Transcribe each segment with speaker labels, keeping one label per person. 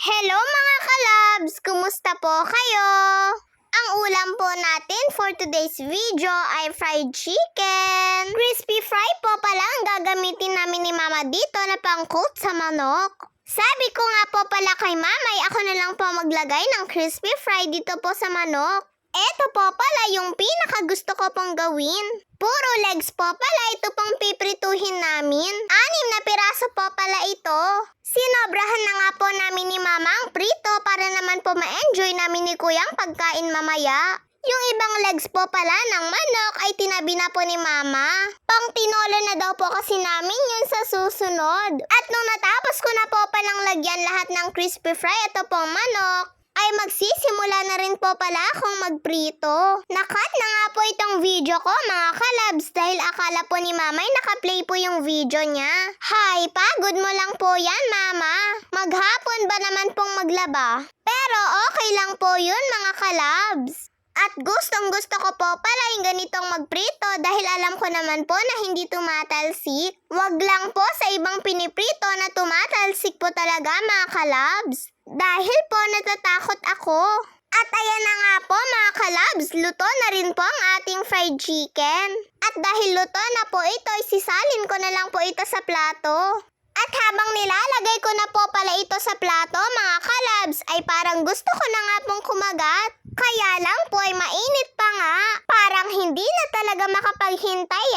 Speaker 1: Hello mga kalabs! Kumusta po kayo? Ang ulam po natin for today's video ay fried chicken. Crispy fry po pala ang gagamitin namin ni Mama dito na pang-coat sa manok. Sabi ko nga po pala kay Mama ay ako na lang po maglagay ng crispy fry dito po sa manok. Eto po pala yung pinakagusto ko pong gawin. Puro legs po pala ito pong piprituhin namin. 6 na piraso po pala ito. Sinobrahan na nga po namin ni Mama ang prito para naman po ma-enjoy namin ni Kuya ang pagkain mamaya. Yung ibang legs po pala ng manok ay tinabi na po ni Mama. Pang tinola na daw po kasi namin yun sa susunod. At nung natapos ko na po palang lagyan lahat ng crispy fry ito pong manok, ay magsisimula na rin po pala akong magprito. Nakat na nga po itong video ko mga kalabs dahil akala po ni Mama ay nakaplay po yung video niya. Hay, pagod mo lang po yan Mama. Maghapon ba naman pong maglaba? Pero okay lang po yun mga kalabs. At gustong gusto ko po pala yung ganitong magprito dahil alam ko naman po na hindi tumatalsik. Wag lang po sa ibang piniprito na tumatalsik po talaga mga kalabs. Dahil po natatakot ako. At ayan na nga po mga kalabs, luto na rin po ang ating fried chicken. At dahil luto na po ito, isisalin ko na lang po ito sa plato. At habang nilalagay ko na po pala ito sa plato mga kalabs, ay parang gusto ko na nga pong kumagat. Kaya lang po ay mainit pa nga. Parang hindi na talaga makapaghintay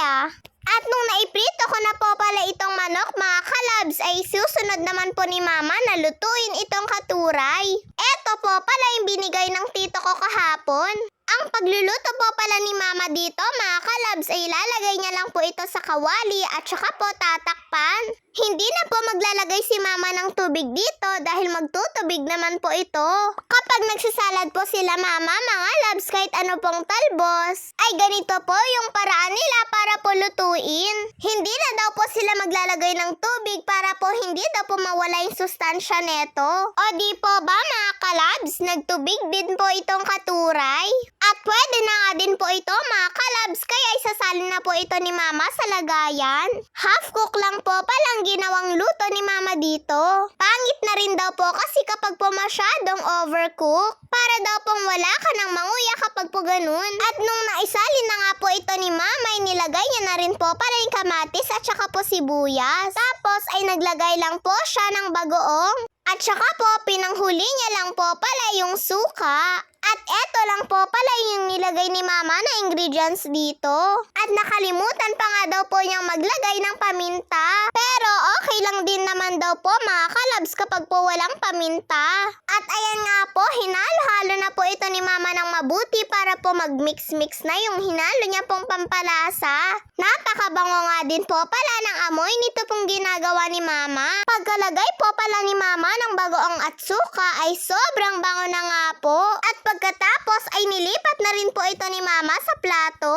Speaker 1: At nung naiprito ko na po pala itong manok mga kalabs, ay susunod naman po ni Mama na lutuin itong katuray. Eto po pala yung binigay ng tito ko kahapon. Ang pagluluto po pala ni Mama dito mga kalabs ay ilalagay niya lang po ito sa kawali at saka po tatakpan. Hindi na po maglalagay si Mama ng tubig dito dahil magtutubig naman po ito. Kapag nagsasalad po sila Mama mga labs kahit ano pong talbos, ay ganito po yung paraan nila para po lutuin. Hindi na daw po sila maglalagay ng tubig para po hindi daw po mawala yung sustansya neto. O di po ba mga kalabs, nagtubig din po itong katuray? At pwede na nga din po ito mga kalabs kaya isasalin na po ito ni Mama sa lagayan. Half cook lang po palang ginawang luto ni Mama dito. Pangit na rin daw po kasi kapag po masyadong overcook. Para daw pong wala ka ng manguya kapag po ganun. At nung naisalin na nga po ito ni Mama ay nilagay niya na rin po pala yung kamatis at saka po sibuyas. Tapos ay naglagay lang po siya ng bagoong. At saka po pinanghuli niya lang po pala yung suka. At eto lang po pala yung nilagay ni Mama na ingredients dito. At nakalimutan pa nga daw po niyang maglagay ng paminta. Pero okay lang din naman daw po mga kalabs kapag po walang paminta. At ayan nga po, hinalo-halo na po ito ni Mama ng mabuti para po mag-mix-mix na yung hinalo niya pong pampalasa. Napakabango nga din po pala ng amoy nito pong ginagawa ni Mama. Pagkalagay po pala ni Mama ng bagoong at suka ay sobrang bango na nga po. At pagkatapos ay nilipat na rin po ito ni Mama sa plato.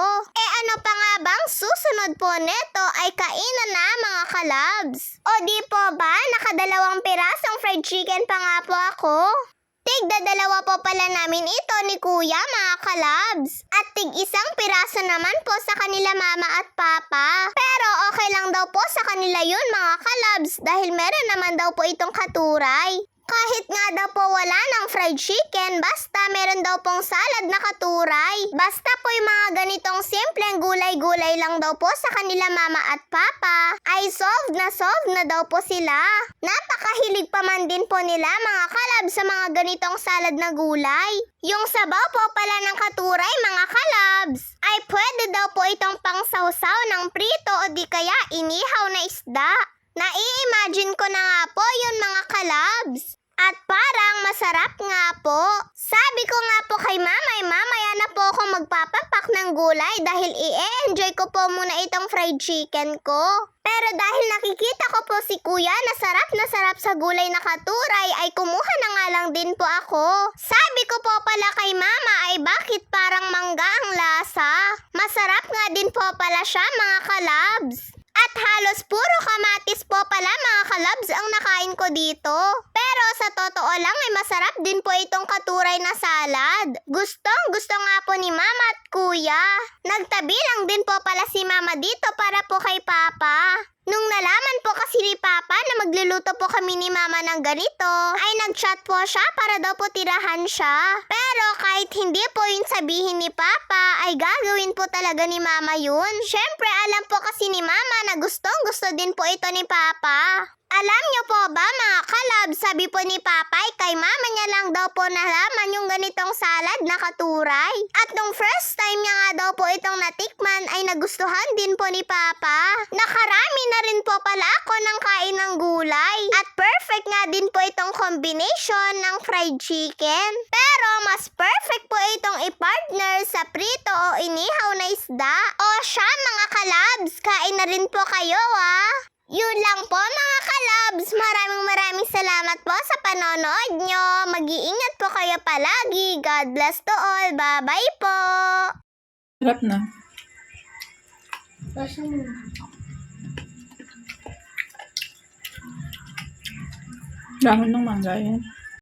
Speaker 1: Ano pa nga bang susunod po neto ay kainan na mga kalabs. O di po ba nakadalawang pirasong fried chicken pa nga po ako? Tig-dadalawa po pala namin ito ni Kuya mga kalabs. At tig-isang piraso naman po sa kanila Mama at Papa. Pero okay lang daw po sa kanila yun mga kalabs dahil meron naman daw po itong katuray. Kahit nga daw po wala ng fried chicken, basta meron daw pong salad na katuray. Basta po yung mga ganitong simpleng gulay-gulay lang daw po sa kanila Mama at Papa, ay solved na daw po sila. Napakahilig pa man din po nila mga kalab sa mga ganitong salad na gulay. Yung sabaw po pala ng katuray mga kalabs, ay pwede daw po itong pangsawsaw ng prito o di kaya inihaw na isda. Nai-imagine ko na nga po yun mga kalabs. At parang masarap nga po. Sabi ko nga po kay Mama ay mamaya na po ako magpapapak ng gulay dahil i-enjoy ko po muna itong fried chicken ko. Pero dahil nakikita ko po si Kuya na sarap sa gulay na katuray ay kumuha na nga lang din po ako. Sabi ko po pala kay Mama ay bakit parang mangga ang lasa? Masarap nga din po pala siya mga kalabs. At halos puro kamatis po pala mga kalabs ang nakain ko dito. Pero sa totoo lang ay masarap din po itong katuray na salad. Gustong gusto nga po ni Mama at Kuya. Nagtabi lang din po pala si Mama dito para po kay Papa. Nung nalaman po kasi ni Papa na magluluto po kami ni Mama ng ganito, ay nag-chat po siya para daw po tirahan siya. Pero kahit hindi po yun sabihin ni Papa, ay gagawin po talaga ni Mama yun. Syempre alam po kasi ni Mama na gustong gusto din po ito ni Papa. Alam niyo po ba mga kalab, sabi po ni Papay kay Mama niya lang daw po nalaman yung ganitong salad na katuray. At nung first time niya nga daw po itong natikman ay nagustuhan din po ni Papa. Nakarami na rin po pala ako ng kain ng gulay. At perfect nga din po itong combination ng fried chicken. Pero mas perfect po itong i-partner sa prito o inihaw na isda. O siya mga kalabs, kain na rin po kayo ah! Yun lang po mga kalabs. Maraming salamat po sa panonood nyo. Mag-iingat po kayo palagi. God bless to all. Bye-bye po.
Speaker 2: Sarap na. Dahon ng mangga yan.